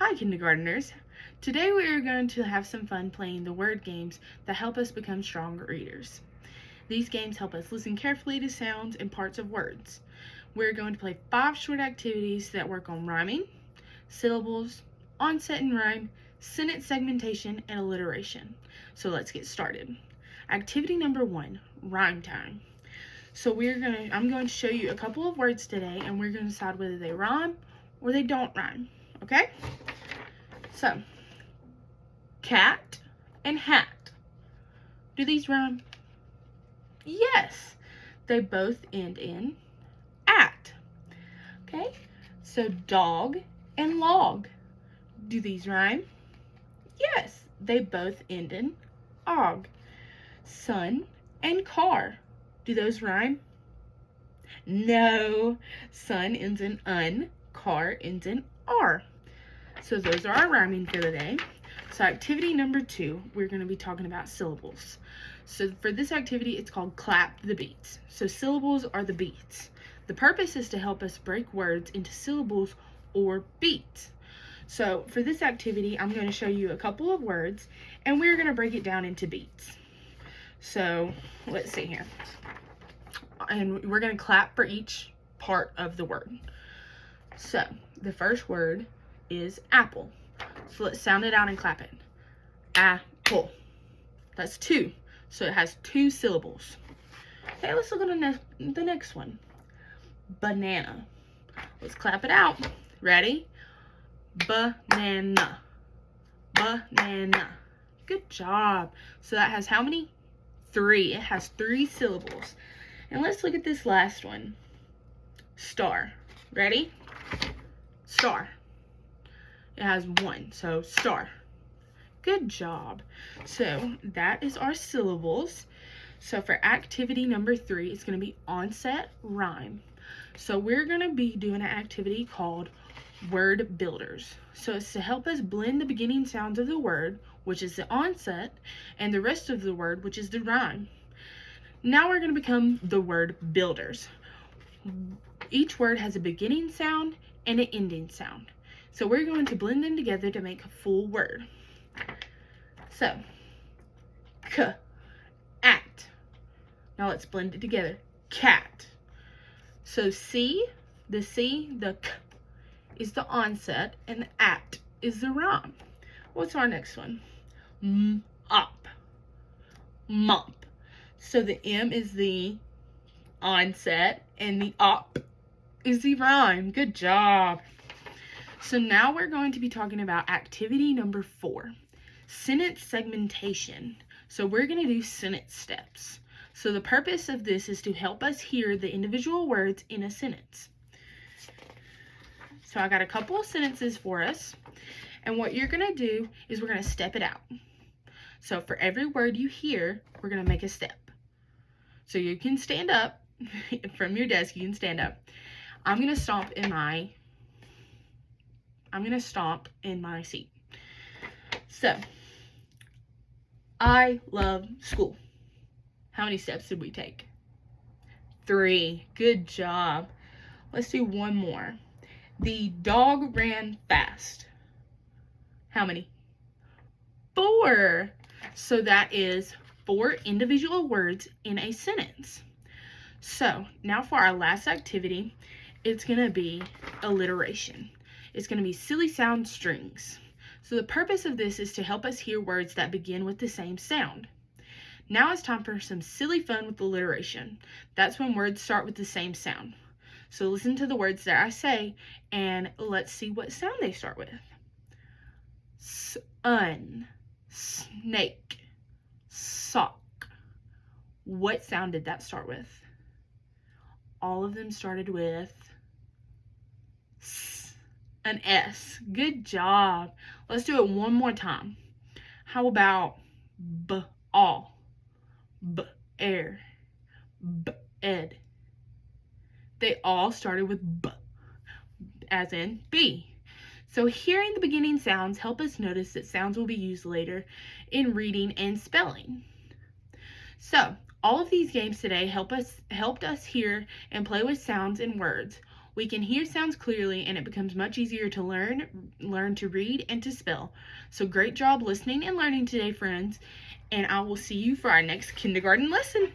Hi, kindergarteners. Today we are going to have some fun playing the word games that help us become stronger readers. These games help us listen carefully to sounds and parts of words. We're going to play 5 short activities that work on rhyming, syllables, onset and rhyme, sentence segmentation, and alliteration. So let's get started. Activity number 1, rhyme time. So I'm going to show you a couple of words today, and we're going to decide whether they rhyme or they don't rhyme. Okay? So, cat and hat. Do these rhyme? Yes, they both end in at. Okay, so dog and log. Do these rhyme? Yes, they both end in og. Sun and car. Do those rhyme? No, sun ends in un, car ends in r. So those are our rhyming for the day. So activity number 2, we're going to be talking about syllables. So for this activity, it's called clap the beats. So syllables are the beats. The purpose is to help us break words into syllables or beats. So for this activity, I'm going to show you a couple of words, and we're going to break it down into beats. So let's see here. And we're going to clap for each part of the word. So the first word is apple. So let's sound it out and clap it. Apple. That's 2. So it has 2 syllables. Okay, let's look at the next one. Banana. Let's clap it out. Ready? Banana. Banana. Good job. So that has how many? 3. It has 3 syllables. And let's look at this last one. Star. Ready? Star. It has 1, so star. Good job. So that is our syllables. So for activity number 3, it's going to be onset rhyme. So we're going to be doing an activity called word builders. So it's to help us blend the beginning sounds of the word, which is the onset, and the rest of the word, which is the rhyme. Now we're going to become the word builders. Each word has a beginning sound and an ending sound. So we're going to blend them together to make a full word. So, k, at. Now let's blend it together. Cat. So the k is the onset, and the at is the rhyme. What's our next one? Up. Mop. So the M is the onset, and the up is the rhyme. Good job. So now we're going to be talking about activity number 4, sentence segmentation. So we're going to do sentence steps. So the purpose of this is to help us hear the individual words in a sentence. So I got a couple of sentences for us, and what you're going to do is we're going to step it out. So for every word you hear, we're going to make a step. So you can stand up from your desk. You can stand up. I'm going to stomp in my seat. So, I love school. How many steps did we take? 3. Good job. Let's do one more. The dog ran fast. How many? 4. So that is 4 individual words in a sentence. So, now for our last activity, it's going to be alliteration. It's going to be silly sound strings. So the purpose of this is to help us hear words that begin with the same sound. Now it's time for some silly fun with alliteration. That's when words start with the same sound. So listen to the words that I say, and let's see what sound they start with. Sun, snake, sock. What sound did that start with? All of them started with an S. Good job. Let's do it one more time. How about all, air, ed? They all started with b, as in B. So hearing the beginning sounds help us notice that sounds will be used later in reading and spelling. So all of these games today helped us hear and play with sounds and words. We can hear sounds clearly, and it becomes much easier to learn to read and to spell. So great job listening and learning today, friends, and I will see you for our next kindergarten lesson.